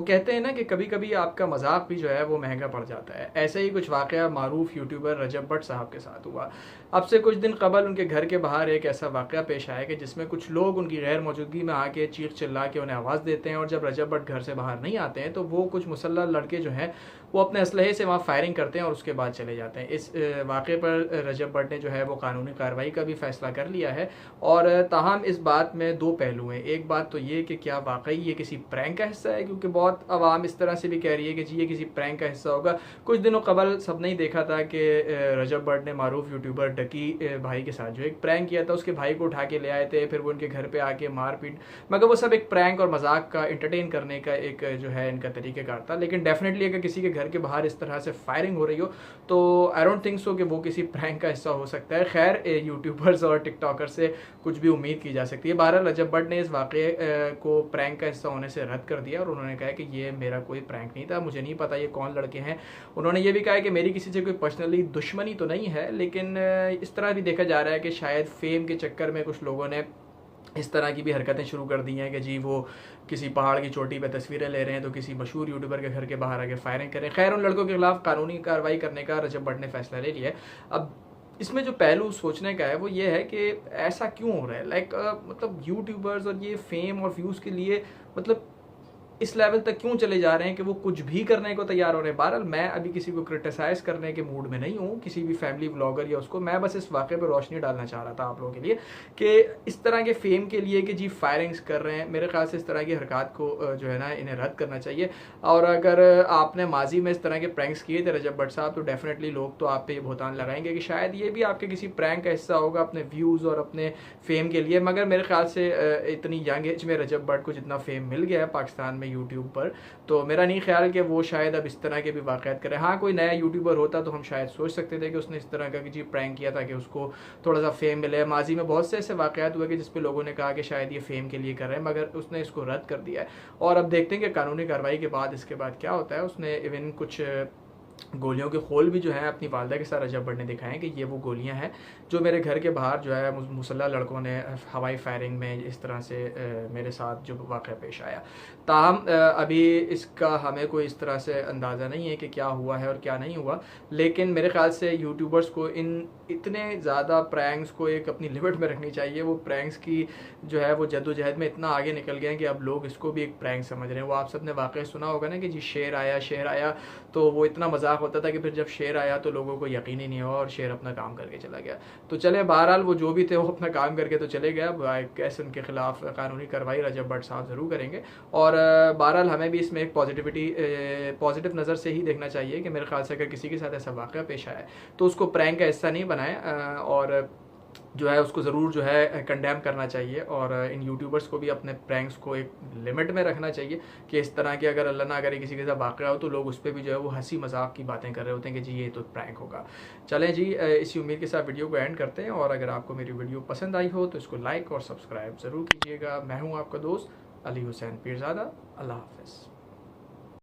वो कहते हैं ना कि कभी कभी आपका मजाक भी जो है वो महंगा पड़ जाता है। ऐसे ही कुछ वाकया मारूफ यूट्यूबर रजब भट्ट साहब के साथ हुआ। अब से कुछ दिन कबल उनके घर के बाहर एक ऐसा वाकया पेश आया कि जिसमें कुछ लोग उनकी गैर मौजूदगी में आके चीख चिल्ला के उन्हें आवाज़ देते हैं, और जब रजब भट्ट घर से बाहर नहीं आते हैं तो वो कुछ मुसल्लह लड़के जो हैं वो अपने असलहे से वहाँ फायरिंग करते हैं और उसके बाद चले जाते हैं। इस वाक़े पर रजब भट्ट ने जो है वो कानूनी कार्रवाई का भी फैसला कर लिया है। और ताहम इस बात में दो पहलू हैं। एक बात तो ये कि क्या वाकई ये किसी प्रैंक का हिस्सा है, क्योंकि बहुत आवाम इस तरह से भी कह रही है कि जी ये किसी प्रैंक का हिस्सा होगा। कुछ दिनों कबल सबने ही देखा था कि रजब भट्ट ने मारूफ यूट्यूबर डकी भाई के साथ जो एक प्रैंक किया था, उसके भाई को उठा के ले आए थे, फिर वो उनके घर पे आके मारपीट, मगर वो सब एक प्रैंक और मजाक का इंटरटेन करने का एक जो है इनका तरीक़ेकार था। लेकिन डेफिनेटली अगर किसी के घर के बाहर इस तरह से फायरिंग हो रही हो तो आई डोंट थिंक सो कि वो किसी प्रैंक का हिस्सा हो सकता है। खैर यूट्यूबर्स और टिकटॉकर से कुछ भी उम्मीद की जा सकती है। बहरहाल रजब भट्ट ने इस वाक़े को प्रैंक का हिस्सा होने से रद्द कर दिया और उन्होंने कहा कि ये मेरा कोई प्रैंक नहीं था, मुझे नहीं पता ये कौन लड़के हैं। उन्होंने ये भी कहा कि मेरी किसी से कोई पर्सनली दुश्मनी तो नहीं है, लेकिन इस तरह भी देखा जा रहा है कि शायद फेम के चक्कर में कुछ लोगों ने इस तरह की भी हरकतें शुरू कर दी हैं कि जी वो किसी पहाड़ की चोटी पे तस्वीरें ले रहे हैं तो किसी मशहूर यूट्यूबर के घर के बाहर आके फायरिंग करें। खैर उन लड़कों के खिलाफ कानूनी कार्रवाई करने का रजब भट्ट ने फैसला ले लिया है। अब इसमें जो पहलू सोचने का है वो ये है कि ऐसा क्यों हो रहा है। मतलब यूट्यूबर्स और ये फेम और व्यूज़ के लिए मतलब इस लेवल तक क्यों चले जा रहे हैं कि वो कुछ भी करने को तैयार हो रहे हैं। बहरहाल मैं अभी किसी को क्रिटिसाइज़ करने के मूड में नहीं हूँ, किसी भी फैमिली व्लॉगर या उसको। मैं बस इस वाक़े पर रोशनी डालना चाह रहा था आप लोगों के लिए कि इस तरह के फेम के लिए कि जी फायरिंग्स कर रहे हैं, मेरे ख्याल से इस तरह की हरकत को जो है ना इन्हें रद्द करना चाहिए। और अगर आपने माजी में इस तरह के प्रैंक्स किए थे रजब भट्ट साहब, तो डेफिनेटली लोग तो आप पे ये बहुतान लगाएंगे कि शायद ये भी आपके किसी प्रैंक का हिस्सा होगा अपने व्यूज़ और अपने फेम के लिए। मगर मेरे ख्याल से इतनी यंग एज में रजब भट्ट को जितना फेम मिल गया है पाकिस्तान में यूट्यूब पर, तो मेरा नहीं ख्याल कि वो शायद अब इस तरह के भी वाक़यात करें। हाँ कोई नया यूट्यूबर होता तो हम शायद सोच सकते थे कि उसने इस तरह का जी प्रैंक किया था कि उसको थोड़ा सा फेम मिले। माजी में बहुत से ऐसे वाक़यात हुए कि जिस पे लोगों ने कहा कि शायद ये फेम के लिए कर रहे हैं, मगर उसने इसको रद्द कर दिया है। और अब देखते हैं कि कानूनी कार्रवाई के बाद इसके बाद क्या होता है। उसने इवन कुछ गोलियों के खोल भी जो है अपनी वालदा के साथ रजब भट्ट ने दिखाए कि ये वो गोलियां हैं जो मेरे घर के बाहर जो है मुसल्लह लड़कों ने हवाई फायरिंग में इस तरह से मेरे साथ जो वाक़या पेश आया। ताहम अभी इसका हमें कोई इस तरह से अंदाज़ा नहीं है कि क्या हुआ है और क्या नहीं हुआ, लेकिन मेरे ख्याल से यूट्यूबर्स को इन इतने ज़्यादा प्रैंक्स को एक अपनी लिमिट में रखनी चाहिए। वो प्रैंक्स की जो है वो जद्दोजहद में इतना आगे निकल गए हैं कि अब लोग इसको भी एक प्रैंक समझ रहे हैं। वो आप सब ने वाक़या सुना होगा ना कि जी शेर आया, तो वो इतना मजाक होता था कि फिर जब शेर आया तो लोगों को यकीन ही नहीं हुआ और शेर अपना काम करके चला गया। तो चले बहरहाल वो जो भी थे वो अपना काम करके तो चले गए। कैसे उनके खिलाफ कानूनी कार्रवाई रजब भट्ट साहब ज़रूर करेंगे। और बहरहाल हमें भी इसमें एक पॉजिटिव नज़र से ही देखना चाहिए कि मेरे ख्याल से अगर किसी के साथ ऐसा वाक़या पेश आया है तो उसको प्रैंक का हिस्सा नहीं बनाए और जो है उसको ज़रूर जो है कंडेम करना चाहिए। और इन यूट्यूबर्स को भी अपने प्रैंक्स को एक लिमिट में रखना चाहिए कि इस तरह की अगर अल्लाह ना करे किसी के साथ वाक़या हो तो लोग उस पर भी जो है वो हंसी मजाक की बातें कर रहे होते हैं कि जी ये तो प्रैंक होगा। चलें जी, इसी उम्मीद के साथ वीडियो को एंड करते हैं। और अगर आपको मेरी वीडियो पसंद आई हो तो इसको लाइक और सब्सक्राइब ज़रूर कीजिएगा। मैं हूँ आपका दोस्त अली हुसैन पीरज़ादा। अल्लाह हाफ़िज़।